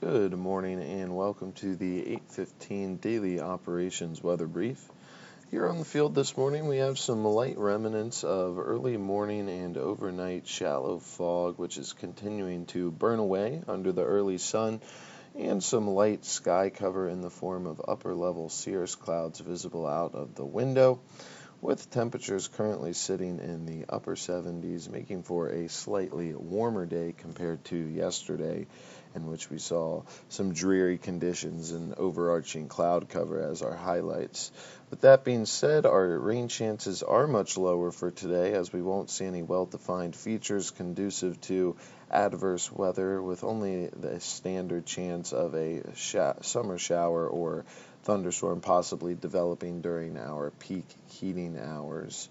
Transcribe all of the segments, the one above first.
Good morning and welcome to the 8:15 Daily Operations Weather Brief. Here on the field this morning we have some light remnants of early morning and overnight shallow fog which is continuing to burn away under the early sun, and some light sky cover in the form of upper level cirrus clouds visible out of the window, with temperatures currently sitting in the upper 70s, making for a slightly warmer day compared to yesterday, in which we saw some dreary conditions and overarching cloud cover as our highlights. With that being said, our rain chances are much lower for today, as we won't see any well-defined features conducive to adverse weather, with only the standard chance of a summer shower or thunderstorm possibly developing during our peak heating hours.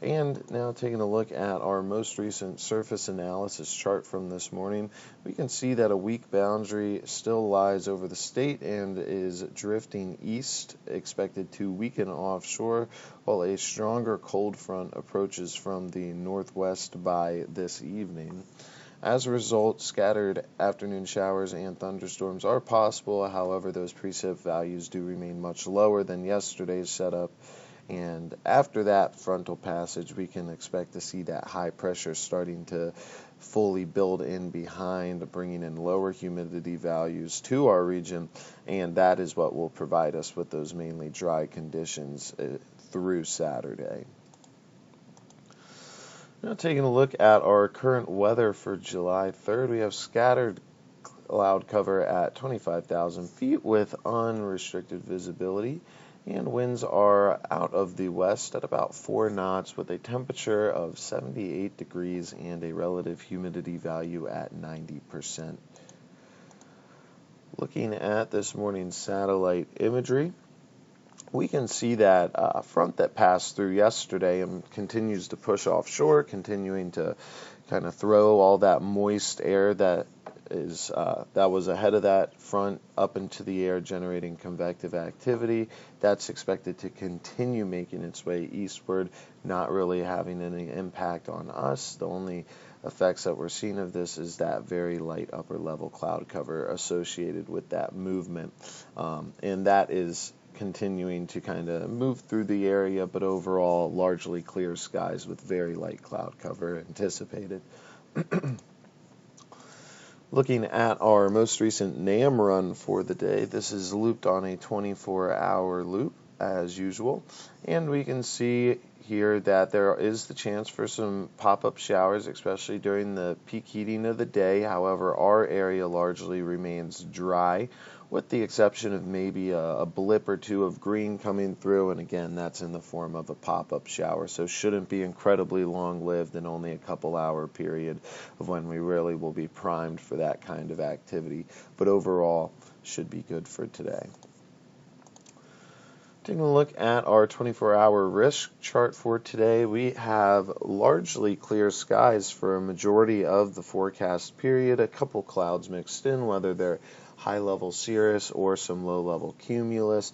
And now taking a look at our most recent surface analysis chart from this morning, we can see that a weak boundary still lies over the state and is drifting east, expected to weaken offshore, while a stronger cold front approaches from the northwest by this evening. As a result, scattered afternoon showers and thunderstorms are possible. However, those precip values do remain much lower than yesterday's setup. And after that frontal passage, we can expect to see that high pressure starting to fully build in behind, bringing in lower humidity values to our region, and that is what will provide us with those mainly dry conditions through Saturday. Now taking a look at our current weather for July 3rd, we have scattered cloud cover at 25,000 feet with unrestricted visibility, and winds are out of the west at about 4 knots with a temperature of 78 degrees and a relative humidity value at 90%. Looking at this morning's satellite imagery, we can see that front that passed through yesterday and continues to push offshore, continuing to kind of throw all that moist air that was ahead of that front up into the air, generating convective activity. That's expected to continue making its way eastward, not really having any impact on us. The only effects that we're seeing of this is that very light upper level cloud cover associated with that movement, and that is continuing to kind of move through the area, but overall largely clear skies with very light cloud cover anticipated. Looking at our most recent NAM run for the day, this is looped on a 24-hour loop as usual, and we can see here that there is the chance for some pop-up showers, especially during the peak heating of the day. However, our area largely remains dry, with the exception of maybe a blip or two of green coming through, and again, that's in the form of a pop-up shower, so shouldn't be incredibly long-lived and only a couple-hour period of when we really will be primed for that kind of activity, but overall should be good for today. Taking a look at our 24-hour risk chart for today, we have largely clear skies for a majority of the forecast period, a couple clouds mixed in, whether they're high-level cirrus or some low-level cumulus.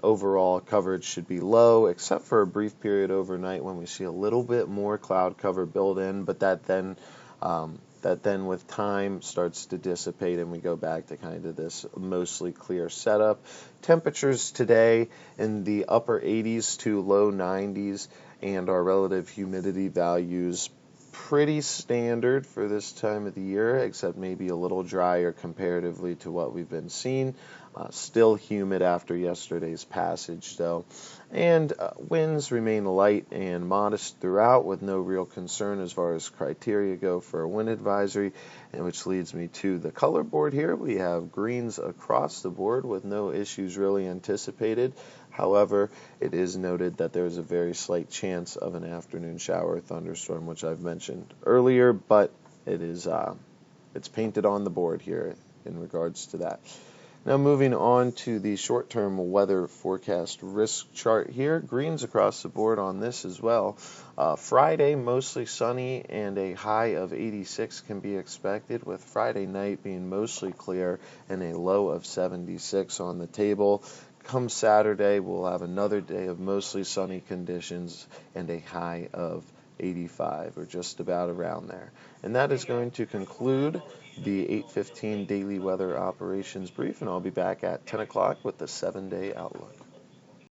Overall coverage should be low, except for a brief period overnight when we see a little bit more cloud cover build in, but that then with time starts to dissipate and we go back to kind of this mostly clear setup. Temperatures today in the upper 80s to low 90s, and our relative humidity values pretty standard for this time of the year, except maybe a little drier comparatively to what we've been seeing. Still humid after yesterday's passage, though. And winds remain light and modest throughout, with no real concern as far as criteria go for a wind advisory, and which leads me to the color board here. We have greens across the board with no issues really anticipated. However, it is noted that there is a very slight chance of an afternoon shower or thunderstorm, which I've mentioned earlier, but it's painted on the board here in regards to that. Now moving on to the short-term weather forecast risk chart here. Greens across the board on this as well. Friday, mostly sunny and a high of 86 can be expected, with Friday night being mostly clear and a low of 76 on the table. Come Saturday, we'll have another day of mostly sunny conditions and a high of 85, or just about around there. And that is going to conclude the 8:15 daily weather operations brief, and I'll be back at 10 o'clock with the 7-day outlook.